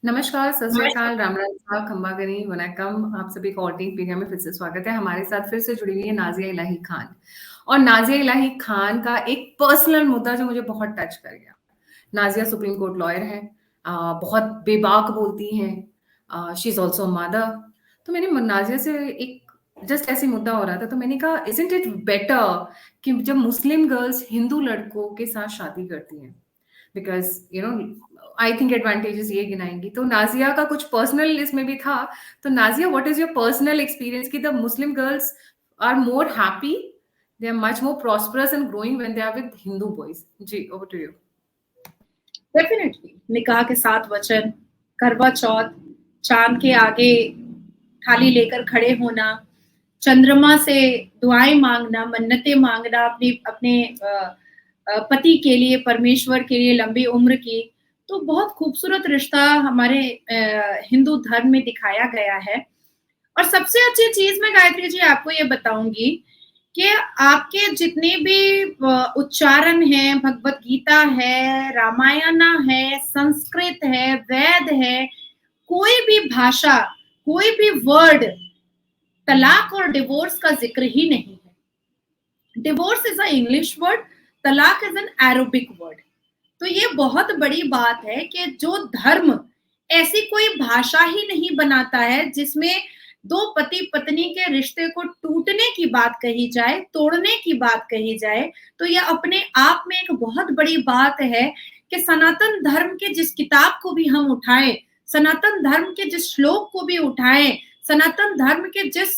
नमस्कार, सत श्री अकाल, राम राम साहब, खम्बागनी, वनक्कम। आप सभी का ऑल्टरनेट पीरियड में फिर से स्वागत है। हमारे साथ फिर से जुड़ी हुई है नाज़िया इलाही खान। और नाज़िया इलाही खान का एक पर्सनल मुद्दा जो मुझे बहुत टच कर गया। नाज़िया सुप्रीम कोर्ट लॉयर हैं, बहुत बेबाक बोलती हैं, शी इज़ ऑल्सो मदर। तो मैंने नाज़िया से एक जस्ट ऐसे मुद्दा हो रहा था, तो मैंने कहा इज़न्ट इट बेटर कि जब मुस्लिम गर्ल्स हिंदू लड़कों के साथ शादी करती हैं, बिकॉज आई थिंक एडवांटेजेस ये गिनाएंगी। तो नाजिया का कुछ पर्सनल इसमें भी था। तो Nazia, what is your personal experience कि the Muslim girls are more happy, they are much more prosperous and growing when they are with Hindu boys? जी, ओवर टू यू। डेफिनेटली निकाह के 7 वचन, करवा चौथ, चांद के आगे थाली लेकर खड़े होना, चंद्रमा से दुआएं मांगना, मन्नतें मांगना अपनी अपने पति के लिए, परमेश्वर के लिए लंबी उम्र की। तो बहुत खूबसूरत रिश्ता हमारे हिंदू धर्म में दिखाया गया है। और सबसे अच्छी चीज मैं गायत्री जी आपको ये बताऊंगी कि आपके जितने भी उच्चारण हैं, भगवत गीता है, रामायण है, संस्कृत है, वेद है, कोई भी भाषा, कोई भी वर्ड तलाक और डिवोर्स का जिक्र ही नहीं है। Divorce is a English word, तलाक इज एन अरबिक वर्ड। तो ये बहुत बड़ी बात है कि जो धर्म ऐसी कोई भाषा ही नहीं बनाता है जिसमें दो पति पत्नी के रिश्ते को टूटने की बात कही जाए, तोड़ने की बात कही जाए, तो यह अपने आप में एक बहुत बड़ी बात है कि सनातन धर्म के जिस किताब को भी हम उठाएं, सनातन धर्म के जिस श्लोक को भी उठाएं, सनातन धर्म के जिस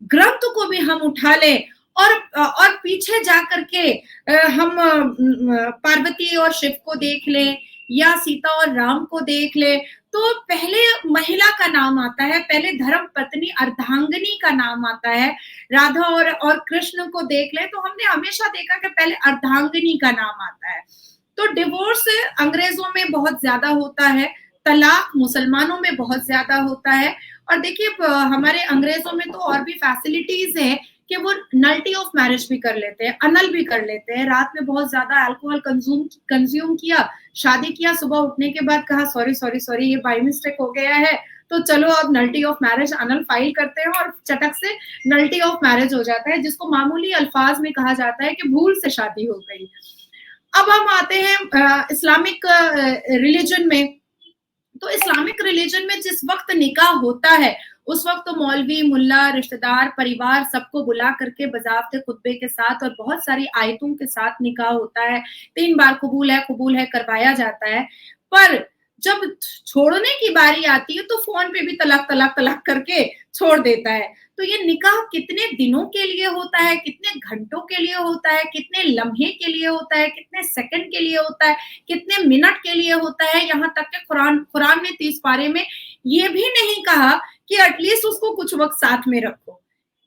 ग्रंथ को भी हम उठा लें और पीछे जा करके हम पार्वती और शिव को देख लें या सीता और राम को देख ले, तो पहले महिला का नाम आता है, पहले धर्म पत्नी अर्धांगिनी का नाम आता है। राधा और कृष्ण को देख ले तो हमने हमेशा देखा कि पहले अर्धांगिनी का नाम आता है। तो डिवोर्स अंग्रेजों में बहुत ज्यादा होता है, तलाक मुसलमानों में बहुत ज्यादा होता है। और देखिए हमारे अंग्रेजों में तो और भी फैसिलिटीज है कि वो नल्टी ऑफ मैरिज भी कर लेते हैं, अनल भी कर लेते हैं। रात में बहुत ज्यादा अल्कोहल कंज्यूम किया, शादी किया, सुबह उठने के बाद कहा सॉरी सॉरी सॉरी ये बाय मिस्टेक हो गया है, तो चलो अब nullity of marriage Anal file करते हैं और चटक से नल्टी ऑफ मैरिज हो जाता है, जिसको मामूली अल्फाज में कहा जाता है कि भूल से शादी हो गई। अब हम आते हैं इस्लामिक रिलीजन में। तो इस्लामिक रिलीजन में जिस वक्त निकाह होता है उस वक्त तो मौलवी, मुल्ला, रिश्तेदार, परिवार सबको बुला करके बजावते खुतबे के साथ और बहुत सारी आयतों के साथ निकाह होता है। 3 बार कबूल है करवाया जाता है। पर जब छोड़ने की बारी आती है तो फोन पे भी तलाक तलाक तलाक करके छोड़ देता है। तो ये निकाह कितने दिनों के लिए होता है, कितने घंटों के लिए होता है, कितने लम्हे के लिए होता है, कितने सेकंड के लिए होता है, कितने मिनट के लिए होता है, यहाँ तक कि कुरान ने 30 पारे में ये भी नहीं कहा कि एटलीस्ट उसको कुछ वक्त साथ में रखो।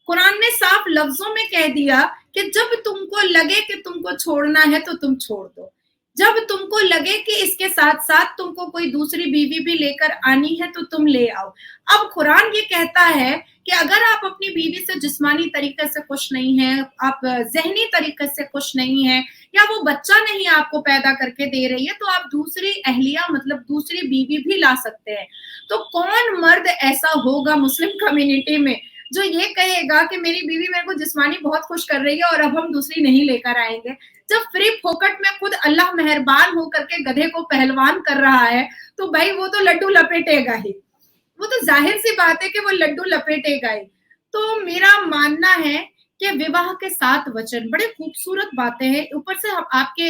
कुरान ने साफ लफ्जों में कह दिया कि जब तुमको लगे कि तुमको छोड़ना है तो तुम छोड़ दो, जब तुमको लगे कि इसके साथ साथ तुमको कोई दूसरी बीवी भी लेकर आनी है तो तुम ले आओ। अब कुरान ये कहता है कि अगर आप अपनी बीवी से जिस्मानी तरीके से खुश नहीं है, आप ज़हनी तरीके से खुश नहीं है, या वो बच्चा नहीं आपको पैदा करके दे रही है, तो आप दूसरी अहलिया मतलब दूसरी बीवी भी ला सकते हैं। तो कौन मर्द ऐसा होगा मुस्लिम कम्युनिटी में जो ये कहेगा कि मेरी बीवी मेरे को जिस्मानी बहुत खुश कर रही है और अब हम दूसरी नहीं लेकर आएंगे? जब फ्री फोकट में खुद अल्लाह मेहरबान होकर के गधे को पहलवान कर रहा है तो भाई वो तो लड्डू लपेटेगा ही, वो तो जाहिर सी बात है कि वो लड्डू लपेटेगा ही। तो मेरा मानना है कि विवाह के 7 वचन बड़े खूबसूरत बातें हैं। ऊपर से आपके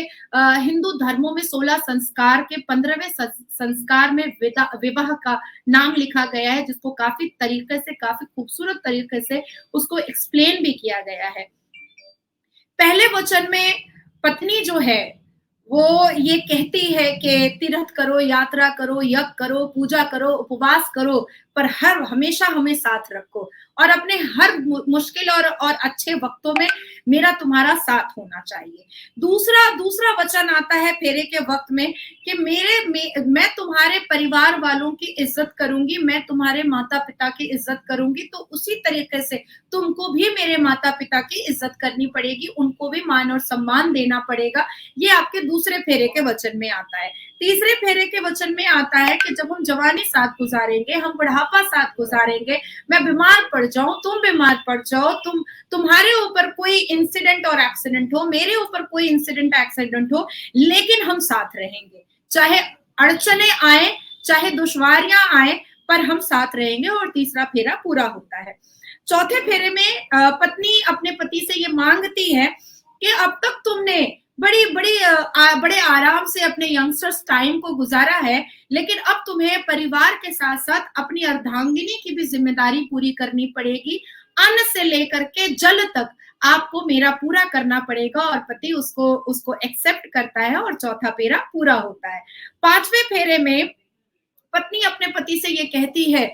हिंदू धर्मों में 16 संस्कार के 15वें संस्कार में विवाह का नाम लिखा गया है, जिसको काफी तरीके से, काफी खूबसूरत तरीके से उसको एक्सप्लेन भी किया गया है। पहले वचन में पत्नी जो है वो ये कहती है कि तीर्थ करो, यात्रा करो, यज्ञ करो, पूजा करो, उपवास करो, पर हमेशा हमें साथ रखो और अपने हर मुश्किल और अच्छे वक्तों में मेरा तुम्हारा साथ होना चाहिए। दूसरा वचन आता है फेरे के वक्त में कि मैं तुम्हारे परिवार वालों की इज्जत करूंगी, मैं तुम्हारे माता पिता की इज्जत करूंगी, तो उसी तरीके से तुमको भी मेरे माता पिता की इज्जत करनी पड़ेगी, उनको भी मान और सम्मान देना पड़ेगा। ये आपके दूसरे फेरे के वचन में आता है। तीसरे फेरे के वचन में आता है कि जब हम जवानी साथ गुजारेंगे, हम बुढ़ापा साथ गुजारेंगे, मैं बीमार पड़ जाऊं, तुम बीमार पड़ जाओ, तुम्हारे ऊपर कोई इंसिडेंट और एक्सीडेंट हो, मेरे ऊपर कोई इंसिडेंट एक्सीडेंट हो, लेकिन हम साथ रहेंगे, चाहे अड़चने आए, चाहे दुश्वारियां आए, पर हम साथ रहेंगे। और तीसरा फेरा पूरा होता है। चौथे फेरे में पत्नी अपने पति से ये मांगती है कि अब तक तुमने बड़े आराम से अपने यंगस्टर्स टाइम को गुजारा है, लेकिन अब तुम्हें परिवार के साथ साथ अपनी अर्धांगिनी की भी जिम्मेदारी पूरी करनी पड़ेगी। अन्न से लेकर के जल तक आपको मेरा पूरा करना पड़ेगा। और पति उसको एक्सेप्ट करता है और चौथा फेरा पूरा होता है। पांचवें फेरे में पत्नी अपने पति से ये कहती है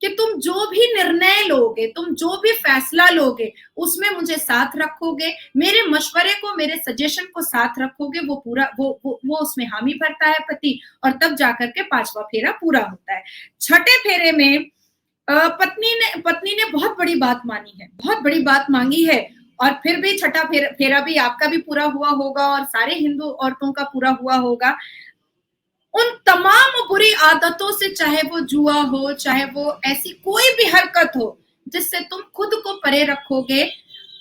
कि तुम जो भी निर्णय लोगे, तुम जो भी फैसला लोगे, उसमें मुझे साथ रखोगे, मेरे मशवरे को, मेरे सजेशन को साथ रखोगे, वो पूरा वो उसमें हामी भरता है पति, और तब जाकर के पांचवा फेरा पूरा होता है। छठे फेरे में पत्नी ने बहुत बड़ी बात मानी है, बहुत बड़ी बात मांगी है, और फिर भी छठा फेरा भी आपका भी पूरा हुआ होगा और सारे हिंदू औरतों का पूरा हुआ होगा। उन तमाम बुरी आदतों से, चाहे वो जुआ हो, चाहे वो ऐसी कोई भी हरकत हो जिससे तुम खुद को परे रखोगे,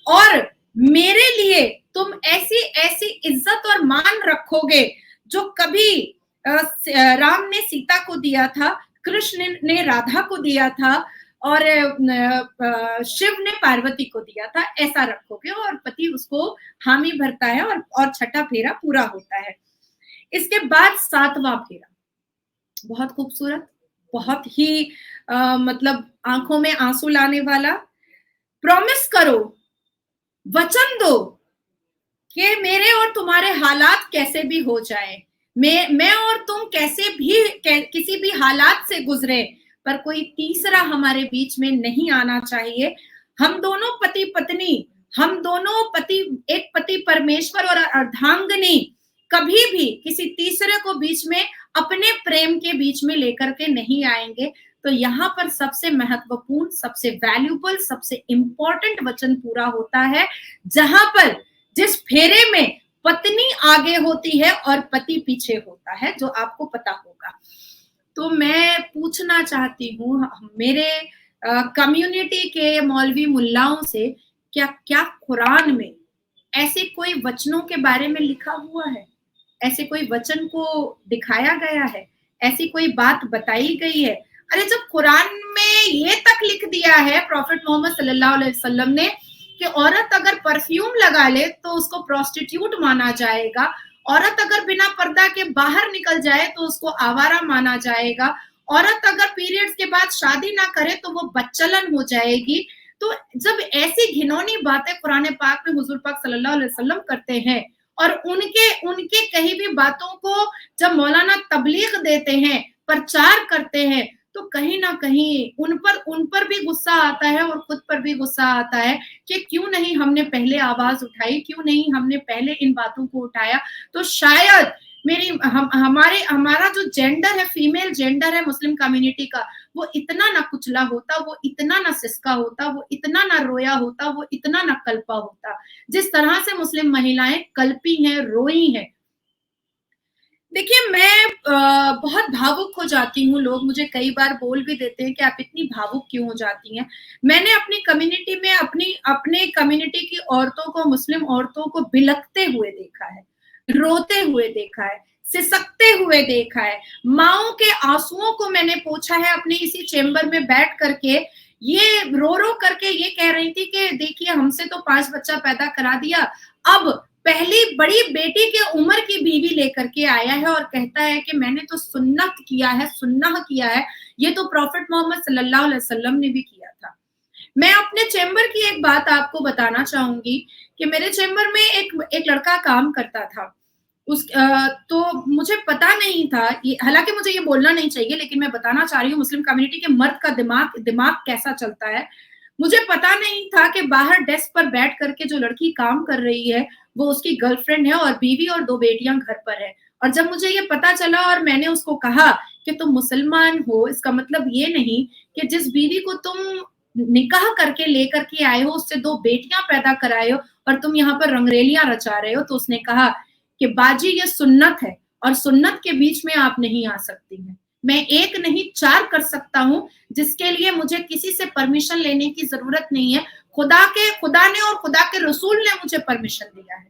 और मेरे लिए तुम ऐसी ऐसी इज्जत और मान रखोगे जो कभी राम ने सीता को दिया था, कृष्ण ने राधा को दिया था, और शिव ने पार्वती को दिया था, ऐसा रखोगे। और पति उसको हामी भरता है और छठा फेरा पूरा होता है। इसके बाद सातवां फेरा बहुत खूबसूरत, बहुत ही मतलब आंखों में आंसू लाने वाला। प्रॉमिस करो, वचन दो कि मेरे और तुम्हारे हालात कैसे भी हो जाए, मैं और तुम कैसे भी किसी भी हालात से गुजरे, पर कोई तीसरा हमारे बीच में नहीं आना चाहिए। हम दोनों पति पत्नी, हम दोनों एक पति परमेश्वर और अर्धांगिनी कभी भी किसी तीसरे को बीच में, अपने प्रेम के बीच में लेकर के नहीं आएंगे। तो यहाँ पर सबसे महत्वपूर्ण, सबसे वैल्यूबल, सबसे इंपॉर्टेंट वचन पूरा होता है, जहां पर जिस फेरे में पत्नी आगे होती है और पति पीछे होता है, जो आपको पता होगा। तो मैं पूछना चाहती हूँ मेरे कम्युनिटी के मौलवी मुल्लाओं से, क्या कुरान में ऐसे कोई वचनों के बारे में लिखा हुआ है, ऐसे कोई वचन को दिखाया गया है, ऐसी कोई बात बताई गई है? अरे जब कुरान में ये तक लिख दिया है प्रॉफिट मोहम्मद सल्लल्लाहु अलैहि वसल्लम ने कि औरत अगर परफ्यूम लगा ले तो उसको प्रोस्टिट्यूट माना जाएगा, औरत अगर बिना पर्दा के बाहर निकल जाए तो उसको आवारा माना जाएगा, औरत अगर पीरियड्स के बाद शादी ना करे तो वो बच्चलन हो जाएगी। तो जब ऐसी घिनौनी बातें कुरान पाक में हुजूर पाक सल्लल्लाहु अलैहि वसल्लम करते हैं, और उनके कहीं भी बातों को जब मौलाना तबलीग देते हैं, प्रचार करते हैं, तो कहीं ना कहीं उन पर भी गुस्सा आता है और खुद पर भी गुस्सा आता है कि क्यों नहीं हमने पहले आवाज उठाई, क्यों नहीं हमने पहले इन बातों को उठाया। तो शायद हमारा जो जेंडर है, फीमेल जेंडर है मुस्लिम कम्युनिटी का, वो इतना ना कुचला होता, वो इतना ना सिसका होता, वो इतना ना रोया होता, वो इतना ना कल्पा होता, जिस तरह से मुस्लिम महिलाएं कल्पी हैं, रोई हैं। देखिए, मैं बहुत भावुक हो जाती हूँ। लोग मुझे कई बार बोल भी देते हैं कि आप इतनी भावुक क्यों हो जाती हैं। मैंने अपनी कम्युनिटी में अपने कम्युनिटी की औरतों को, मुस्लिम औरतों को बिलखते हुए देखा है, रोते हुए देखा है, सिसकते हुए देखा है। माओं के आंसुओं को मैंने पोंछा है अपने इसी चेम्बर में बैठ करके। ये रो करके ये कह रही थी कि देखिए हमसे तो 5 बच्चा पैदा करा दिया, अब पहली बड़ी बेटी के उम्र की बीवी लेकर के आया है और कहता है कि मैंने तो सुन्नत किया है, सुन्नह किया है। ये तो प्रॉफिट मोहम्मद सल्लल्लाहु अलैहि वसल्लम ने भी किया था। मैं अपने चेम्बर की एक बात आपको बताना चाहूंगी कि मेरे चेम्बर में एक लड़का काम करता था। तो मुझे पता नहीं था, हालांकि मुझे ये बोलना नहीं चाहिए, लेकिन मैं बताना चाह रही हूँ मुस्लिम कम्युनिटी के मर्द का दिमाग कैसा चलता है। मुझे पता नहीं था कि बाहर डेस्क पर बैठ करके जो लड़की काम कर रही है वो उसकी गर्लफ्रेंड है और बीवी और 2 बेटियां घर पर है। और जब मुझे ये पता चला और मैंने उसको कहा कि तुम मुसलमान हो, इसका मतलब ये नहीं कि जिस बीवी को तुम निकाह करके लेकर के आए हो उससे 2 बेटियां पैदा कराए हो और तुम यहाँ पर रंगरेलियां रचा रहे हो। तो उसने कहा कि बाजी ये सुन्नत है और सुन्नत के बीच में आप नहीं आ सकती हैं। मैं 1 नहीं 4 कर सकता हूँ, जिसके लिए मुझे किसी से परमिशन लेने की ज़रूरत नहीं है। खुदा ने और खुदा के रसूल ने मुझे परमिशन दिया है।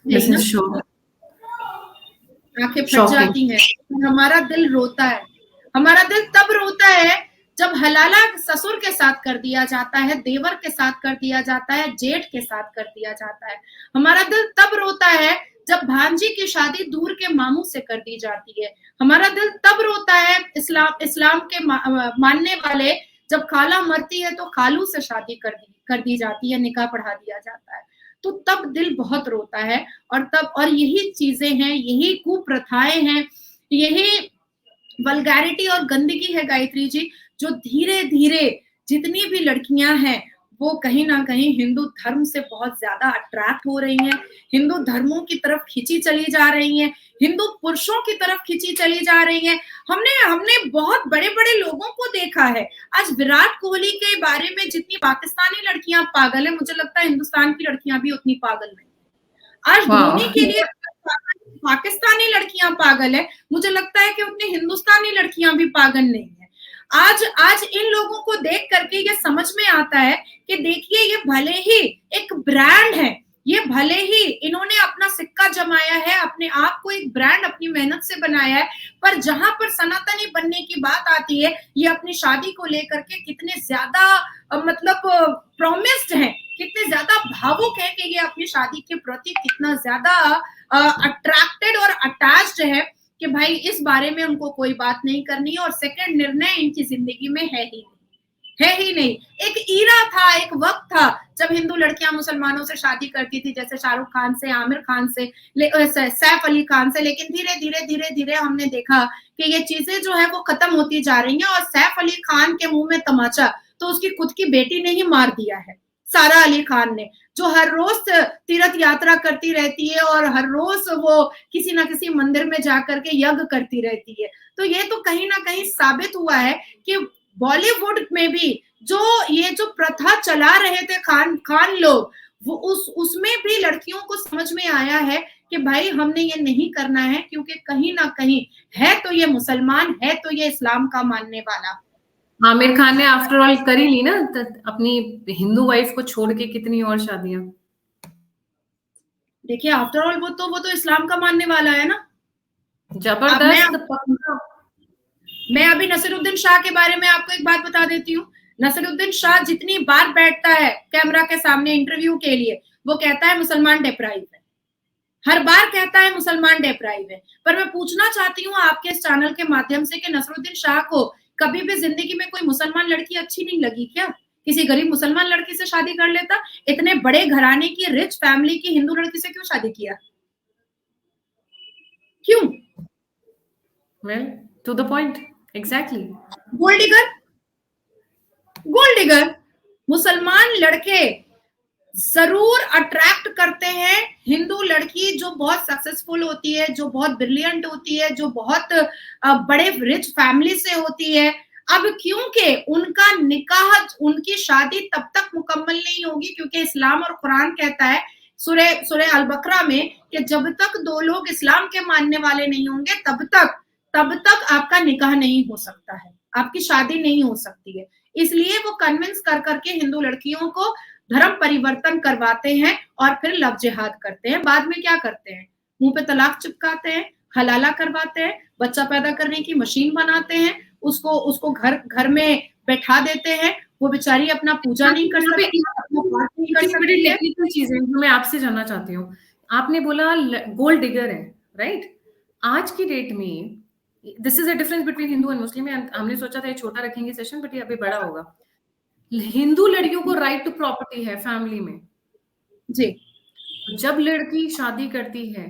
दिस इज शॉकिंग, आंखें फट जाती हैं, हमारा दिल रोता है। हमारा दिल तब रोता है जब हलाला ससुर के साथ कर दिया जाता है, देवर के साथ कर दिया जाता है, जेठ के साथ कर दिया जाता है। हमारा दिल तब रोता है जब भांजी की शादी दूर के मामू से कर दी जाती है। हमारा दिल तब रोता है इस्लाम के मानने वाले जब खाला मरती है तो खालू से शादी कर दी जाती है, निकाह पढ़ा दिया जाता है, तो तब दिल बहुत रोता है। और यही चीजें हैं, यही कुप्रथाएं हैं, यही वल्गैरिटी और गंदगी है गायत्री जी, जो धीरे धीरे जितनी भी लड़कियां हैं वो कहीं ना कहीं हिंदू धर्म से बहुत ज्यादा अट्रैक्ट हो रही हैं, हिंदू धर्मों की तरफ खींची चली जा रही हैं, हिंदू पुरुषों की तरफ खींची चली जा रही हैं। हमने बहुत बड़े बड़े लोगों को देखा है। आज विराट कोहली के बारे में जितनी पाकिस्तानी लड़कियां पागल है, मुझे लगता है हिंदुस्तान की लड़कियां भी उतनी पागल नहीं। आज धोनी के लिए पाकिस्तानी लड़कियां पागल है, मुझे लगता है कि उतनी हिंदुस्तानी लड़कियां भी पागल नहीं है। आज इन लोगों को देख करके ये समझ में आता है कि देखिए, ये भले ही एक ब्रांड है, ये भले ही इन्होंने अपना सिक्का जमाया है, अपने आप को एक ब्रांड अपनी मेहनत से बनाया है, पर जहां पर सनातनी बनने की बात आती है, ये अपनी शादी को लेकर के कितने ज्यादा मतलब प्रोमिस्ड हैं, कितने ज्यादा भावुक है कि ये अपनी शादी के प्रति कितना ज्यादा अट्रैक्टेड और अटैच्ड है कि भाई इस बारे में उनको कोई बात नहीं करनी, और सेकंड निर्णय इनकी जिंदगी में है ही नहीं। एक ईरा था, एक वक्त था जब हिंदू लड़कियां मुसलमानों से शादी करती थी, जैसे शाहरुख खान से, आमिर खान से, सैफ अली खान से, लेकिन धीरे धीरे हमने देखा कि ये चीजें जो है वो खत्म होती जा रही हैं। और सैफ अली खान के मुंह में तमाचा तो उसकी खुद की बेटी ने ही मार दिया है, सारा अली खान ने, जो हर रोज तीर्थ यात्रा करती रहती है और हर रोज वो किसी ना किसी मंदिर में जाकर के यज्ञ करती रहती है। तो ये तो कहीं ना कहीं साबित हुआ है कि बॉलीवुड में भी ये जो प्रथा चला रहे थे खान लोग, वो उसमें भी लड़कियों को समझ में आया है कि भाई हमने ये नहीं करना है, क्योंकि कहीं ना कहीं है तो ये मुसलमान, है तो ये इस्लाम का मानने वाला। आमिर खान ने आफ्टर ऑल कर ही ली ना अपनी हिंदू वाइफ को छोड़ के कितनी और शादियां। देखिए, आफ्टर ऑल वो तो इस्लाम का मानने वाला है ना, जबरदस्त। मैं अभी नसीरुद्दीन शाह के बारे में आपको एक बात बता देती हूँ। नसीरुद्दीन शाह जितनी बार बैठता है कैमरा के सामने इंटरव्यू के लिए, वो कहता है मुसलमान डेप्राइव है, हर बार कहता है मुसलमान डेप्राइव है। पर मैं पूछना चाहती हूँ आपके इस चैनल के माध्यम से कि नसीरुद्दीन शाह को कभी भी जिंदगी में कोई मुसलमान लड़की अच्छी नहीं लगी क्या? किसी गरीब मुसलमान लड़की से शादी कर लेता? इतने बड़े घराने की, रिच फैमिली की हिंदू लड़की से क्यों शादी किया? क्यों? Well, to the point. Exactly. Gold digger मुसलमान लड़के जरूर अट्रैक्ट करते हैं हिंदू लड़की जो बहुत सक्सेसफुल होती है, जो बहुत ब्रिलियंट होती है, जो बहुत बड़े रिच फैमिली से होती है। अब क्योंकि उनका निकाह, उनकी शादी तब तक मुकम्मल नहीं होगी, क्योंकि इस्लाम और कुरान कहता है सूरह अल बकरा में कि जब तक दो लोग इस्लाम के मानने वाले नहीं होंगे तब तक आपका निकाह नहीं हो सकता है, आपकी शादी नहीं हो सकती है। इसलिए वो कन्विंस कर करके हिंदू लड़कियों को धर्म परिवर्तन करवाते हैं और फिर लव जिहाद करते हैं। बाद में क्या करते हैं? मुंह पे तलाक चिपकाते हैं, हलाला करवाते हैं, बच्चा पैदा करने की मशीन बनाते हैं, उसको घर में बैठा देते हैं, वो बेचारी अपना पूजा नहीं कर सकती, अपना पाठ नहीं कर सकती। टेक्निकल चीजें जो मैं आपसे जानना चाहती हूँ, आपने बोला गोल्ड डिगर है, राइट? आज की डेट में this is a difference between Hindu and Muslim. हमने सोचा था ये छोटा रखेंगे सेशन, बट ये अभी बड़ा होगा। हिंदू लड़कियों को राइट टू प्रॉपर्टी है फैमिली में जी। जब लड़की शादी करती है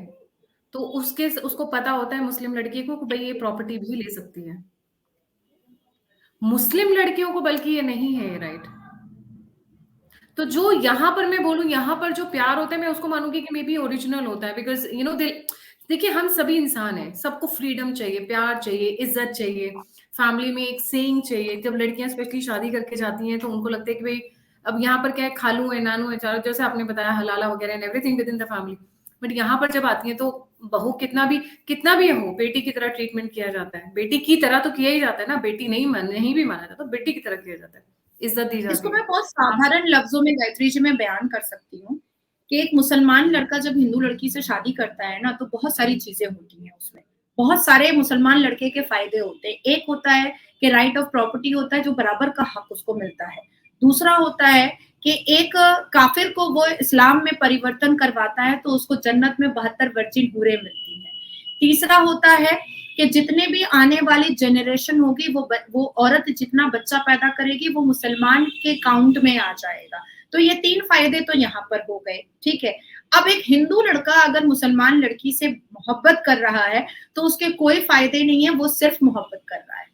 तो उसको पता होता है मुस्लिम लड़की को कि भाई ये प्रॉपर्टी भी ले सकती है। मुस्लिम लड़कियों को बल्कि ये नहीं है राइट। तो जो यहाँ पर मैं बोलूं, यहाँ पर जो प्यार होता है मैं उसको मानूंगी कि मे बी ओरिजिनल होता है, बिकॉज यू नो देखिए हम सभी इंसान हैं, सबको फ्रीडम चाहिए, प्यार चाहिए, इज्जत चाहिए, फैमिली में एक सेइंग चाहिए। जब लड़कियां स्पेशली शादी करके जाती हैं तो उनको लगता है कि भाई अब यहाँ पर क्या है, खालू है, नानू है, चारों, जैसे आपने बताया हलाला वगैरह and everything with in the family. But यहाँ पर जब आती है तो बहू कितना भी हो, बेटी की तरह ट्रीटमेंट किया जाता है। बेटी की तरह तो किया ही जाता है ना, बेटी नहीं भी माना जाता, बेटी की तरह किया जाता है, इज्जत दी इसको जाती मैं है। बहुत साधारण लफ्जों में गायत्री जी में बयान कर सकती हूँ कि एक मुसलमान लड़का जब हिंदू लड़की से शादी करता है ना, तो बहुत सारी चीजें होती हैं उसमें, बहुत सारे मुसलमान लड़के के फायदे होते हैं। एक होता है कि राइट ऑफ प्रॉपर्टी होता है, जो बराबर का हक उसको मिलता है। दूसरा होता है कि एक काफिर को वो इस्लाम में परिवर्तन करवाता है तो उसको जन्नत में 72 वर्जिन हूरें मिलती हैं। तीसरा होता है कि जितने भी आने वाली जनरेशन होगी वो औरत जितना बच्चा पैदा करेगी वो मुसलमान के काउंट में आ जाएगा। तो ये 3 फायदे तो यहाँ पर हो गए, ठीक है। अब एक हिंदू लड़का अगर मुसलमान लड़की से मोहब्बत कर रहा है तो उसके कोई फायदे नहीं है, वो सिर्फ मोहब्बत कर रहा है,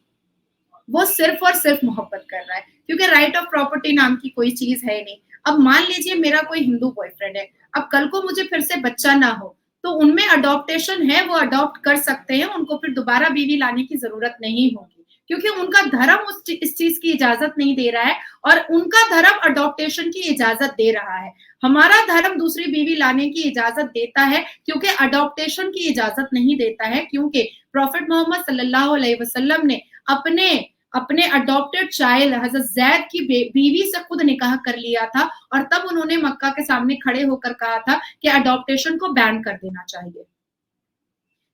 वो सिर्फ और सिर्फ मोहब्बत कर रहा है, क्योंकि राइट ऑफ प्रॉपर्टी नाम की कोई चीज है नहीं। अब मान लीजिए मेरा कोई हिंदू बॉयफ्रेंड है, अब कल को मुझे फिर से बच्चा ना हो तो उनमें अडॉप्टेशन है, वो अडॉप्ट कर सकते हैं, उनको फिर दोबारा बीवी लाने की जरूरत नहीं होगी, क्योंकि उनका धर्म इस चीज की इजाजत नहीं दे रहा है और उनका धर्म अडॉप्टेशन की इजाजत दे रहा है। हमारा धर्म दूसरी बीवी लाने की इजाजत देता है, क्योंकि अडॉप्टेशन की इजाजत नहीं देता है, क्योंकि प्रॉफिट मोहम्मद सल्लल्लाहु अलैहि वसल्लम ने अपने अडॉप्टेड चाइल्ड हजरत जैद की बीवी से खुद निकाह कर लिया था और तब उन्होंने मक्का के सामने खड़े होकर कहा था कि अडॉप्टेशन को बैन कर देना चाहिए,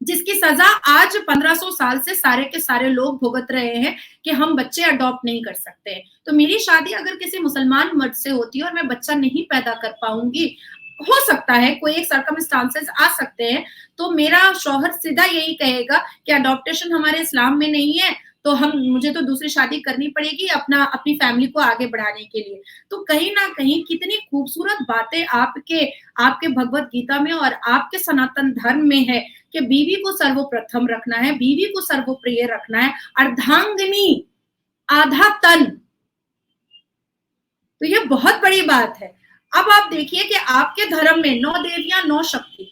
जिसकी सजा आज 1500 साल से सारे के सारे लोग भुगत रहे हैं कि हम बच्चे अडॉप्ट नहीं कर सकते। तो मेरी शादी अगर किसी मुसलमान मर्द से होती है और मैं बच्चा नहीं पैदा कर पाऊंगी, हो सकता है कोई एक सर्कमस्टांसेस आ सकते हैं, तो मेरा शौहर सीधा यही कहेगा कि अडॉप्टेशन हमारे इस्लाम में नहीं है, तो मुझे तो दूसरी शादी करनी पड़ेगी अपनी फैमिली को आगे बढ़ाने के लिए। तो कहीं ना कहीं कितनी खूबसूरत बातें आपके भगवत गीता में और आपके सनातन धर्म में है कि बीवी को सर्वप्रथम रखना है, बीवी को सर्वप्रिय रखना है, अर्धांगिनी, आधा तन। तो ये बहुत बड़ी बात है। अब आप देखिए कि आपके धर्म में 9 देवियां 9 शक्ति,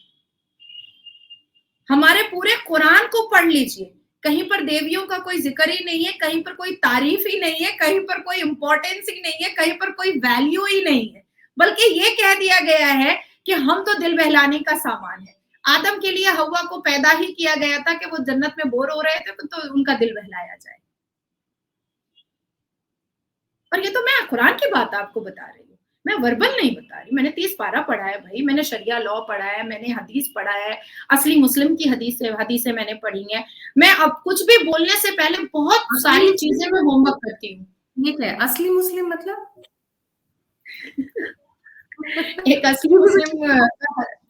हमारे पूरे कुरान को पढ़ लीजिए, कहीं पर देवियों का कोई जिक्र ही नहीं है, कहीं पर कोई तारीफ ही नहीं है, कहीं पर कोई इंपॉर्टेंस ही नहीं है, कहीं पर कोई वैल्यू ही नहीं है, बल्कि ये कह दिया गया है कि हम तो दिल बहलाने का सामान है। आदम के लिए हव्वा को पैदा ही किया गया था कि वो जन्नत में बोर हो रहे थे तो उनका दिल बहलाया जाए। और ये तो मैं कुरान की बात आपको बता रही हूँ, मैं वर्बल नहीं बता रही। मैंने 30 पारा पढ़ा है भाई, मैंने शरिया लॉ पढ़ा है, मैंने हदीस पढ़ा है, असली मुस्लिम की हदीसें मैंने पढ़ी हैं। मैं अब कुछ भी बोलने से पहले बहुत सारी चीजें मैं होमवर्क करती हूँ। ये क्या है असली मुस्लिम मतलब? एक असली मुस्लिम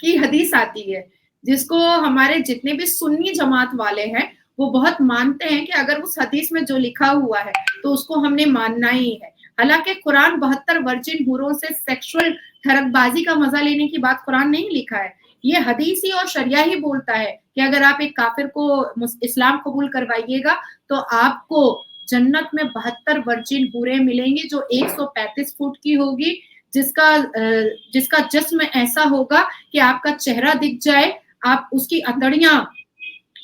की हदीस आती है, जिसको हमारे जितने भी सुन्नी जमात वाले हैं वो बहुत मानते हैं कि अगर उस हदीस में जो लिखा हुआ है तो उसको हमने मानना ही है। हालांकि कुरान 72 वर्जिन हूरों से सेक्सुअल ठरकबाजी का मजा लेने की बात कुरान नहीं लिखा है, ये हदीस ही और शरिया ही बोलता है कि अगर आप एक काफिर को इस्लाम कबूल करवाइएगा तो आपको जन्नत में 72 वर्जिन हूरें मिलेंगी, जो 135 फुट की होगी, जिसका जिस्म ऐसा होगा कि आपका चेहरा दिख जाए, आप उसकी अतड़ियां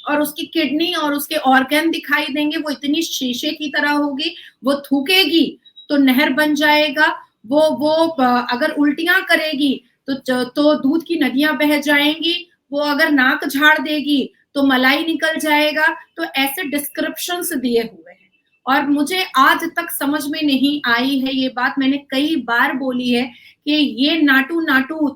और उसकी किडनी और उसके ऑर्गन दिखाई देंगे, वो इतनी शीशे की तरह होगी, वो थूकेगी तो नहर बन जाएगा, वो अगर उल्टियां करेगी तो दूध की नदियां बह जाएंगी, वो अगर नाक झाड़ देगी तो मलाई निकल जाएगा। तो ऐसे डिस्क्रिप्शंस दिए हुए हैं और मुझे आज तक समझ में नहीं आई है, ये बात मैंने कई बार बोली है कि ये नाटू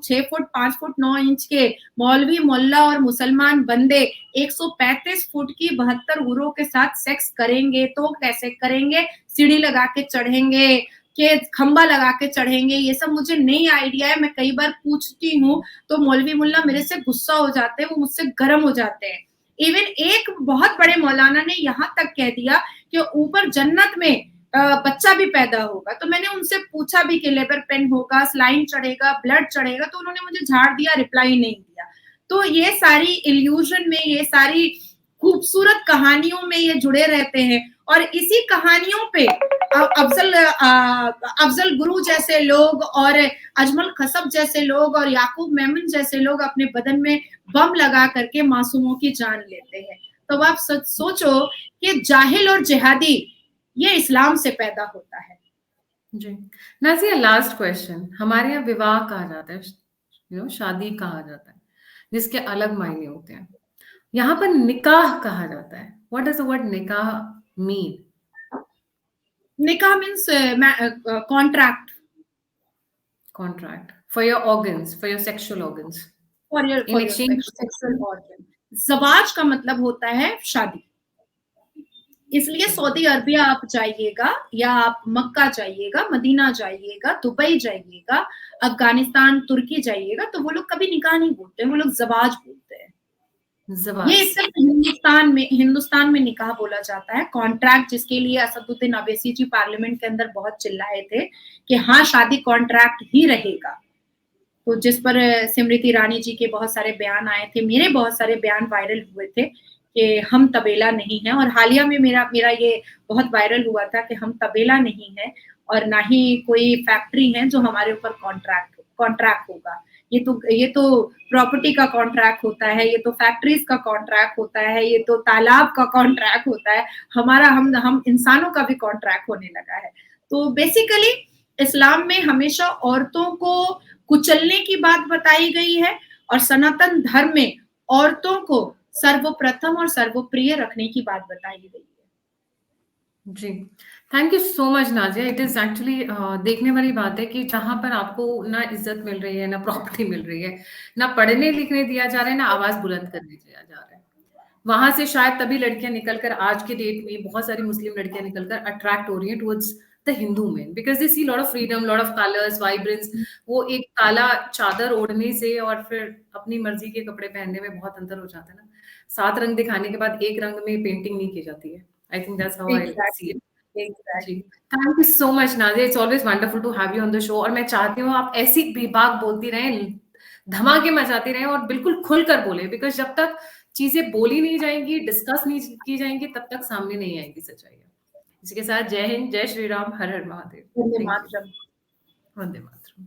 6 फुट 5 फुट 9 इंच के मौलवी मोल्ला और मुसलमान बंदे 135 फुट की 72 हूरों के साथ सेक्स करेंगे तो कैसे करेंगे, सीढ़ी लगा के चढ़ेंगे कि खंबा लगा के चढ़ेंगे, ये सब मुझे नहीं आइडिया है। मैं कई बार पूछती हूँ तो मौलवी मुल्ला मेरे से गुस्सा हो जाते हैं, वो मुझसे गर्म हो जाते हैं। इवन एक बहुत बड़े मौलाना ने यहाँ तक कह दिया कि ऊपर जन्नत में बच्चा भी पैदा होगा। तो मैंने उनसे पूछा भी कि लेबर पेन होगा, स्लाइन चढ़ेगा, ब्लड चढ़ेगा, तो उन्होंने मुझे झाड़ दिया, रिप्लाई नहीं दिया। तो ये सारी इल्यूजन में, ये सारी खूबसूरत कहानियों में ये जुड़े रहते हैं और इसी कहानियों पे अफजल गुरु जैसे लोग और अजमल खसब जैसे लोग और याकूब मेमन जैसे लोग अपने बदन में बम लगा करके मासूमों की जान लेते हैं। तो आप सोचो कि जाहिल और जिहादी ये इस्लाम से पैदा होता है। जी नाजिया, लास्ट क्वेश्चन, हमारे यहाँ विवाह कहा जाता है, शादी कहा जाता है, जिसके अलग मायने होते हैं। यहाँ पर निकाह कहा जाता है। What does the word nikah mean? Nikah means contract Contract for your organs, for your sexual organs. In for your exchange for sexual sexual. Organ. ज़वाज का मतलब होता है शादी। इसलिए सऊदी अरबिया आप जाइएगा या आप मक्का जाइएगा, मदीना जाइएगा, दुबई जाइएगा, अफ़गानिस्तान, तुर्की जाइएगा, तो वो लोग कभी निकाह नहीं बोलते हैं, वो लोग ज़वाज बोलते हैं। ये ज़वाज. सिर्फ हिंदुस्तान में निकाह बोला जाता है। कॉन्ट्रैक्ट, जिसके लिए असदुद्दीन अवैसी जी पार्लियामेंट के अंदर बहुत चिल्लाए थे कि हाँ, शादी कॉन्ट्रैक्ट ही रहेगा। तो जिस पर स्मृति ईरानी जी के बहुत सारे बयान आए थे, मेरे बहुत सारे बयान वायरल हुए थे कि हम तबेला नहीं हैं, और हालिया में मेरा ये बहुत वायरल हुआ था कि हम तबेला नहीं हैं और ना ही कोई फैक्ट्री है जो हमारे ऊपर कॉन्ट्रैक्ट होगा। ये तो प्रॉपर्टी का कॉन्ट्रैक्ट होता है, ये तो फैक्ट्रीज का कॉन्ट्रैक्ट होता है, ये तो तालाब का कॉन्ट्रैक्ट होता है, हमारा हम इंसानों का भी कॉन्ट्रैक्ट होने लगा है। तो बेसिकली इस्लाम में हमेशा औरतों को कुचलने की बात बताई गई है, और सनातन धर्म में औरतों को सर्वप्रथम और सर्वप्रिय रखने की बात बताई गई है। जी, thank you so much Nazia. It is actually देखने वाली बात है कि जहाँ पर आपको ना इज़्ज़त मिल रही है, ना प्रॉपर्टी मिल रही है, ना पढ़ने-लिखने दिया जा रहा है, ना आवाज़ बुलंद करने दिया जा रहा है। वहाँ से शायद तभी लड़कियाँ निकल कर आज के डेट में बहुत सारी मुस्लिम लड़कियाँ निकल कर अट्रैक्ट हो रही हैं towards the Hindu main, because they see lot of freedom, lot of colours, vibrance. वो एक काला चादर ओढ़ने से और फिर अपनी मर्ज़ी के कपड़े पहनने में बहुत अंतर हो जाता है ना। 7 रंग दिखाने के बाद एक रंग में पेंटिंग नहीं की जाती है। I think that's how I see it. Exactly, जी, exactly. Thank you so much Nazia, it's always wonderful to have you on the show, और मैं चाहती हूँ आप ऐसी बेबाक बोलती रहें, धमाके मचाती रहें और बिल्कुल खुलकर बोलें, बिकॉज़ जब तक चीज़ें बोली नहीं जाएँगी, डिस्कस नहीं की जाएँगी, तब तक सामने नहीं आएगी सच्चाइयाँ। इसी के साथ जय हिंद, जय श्री राम, हर हर महादेव। वंदे थैंक यू। मातरम। वंदे मातरम।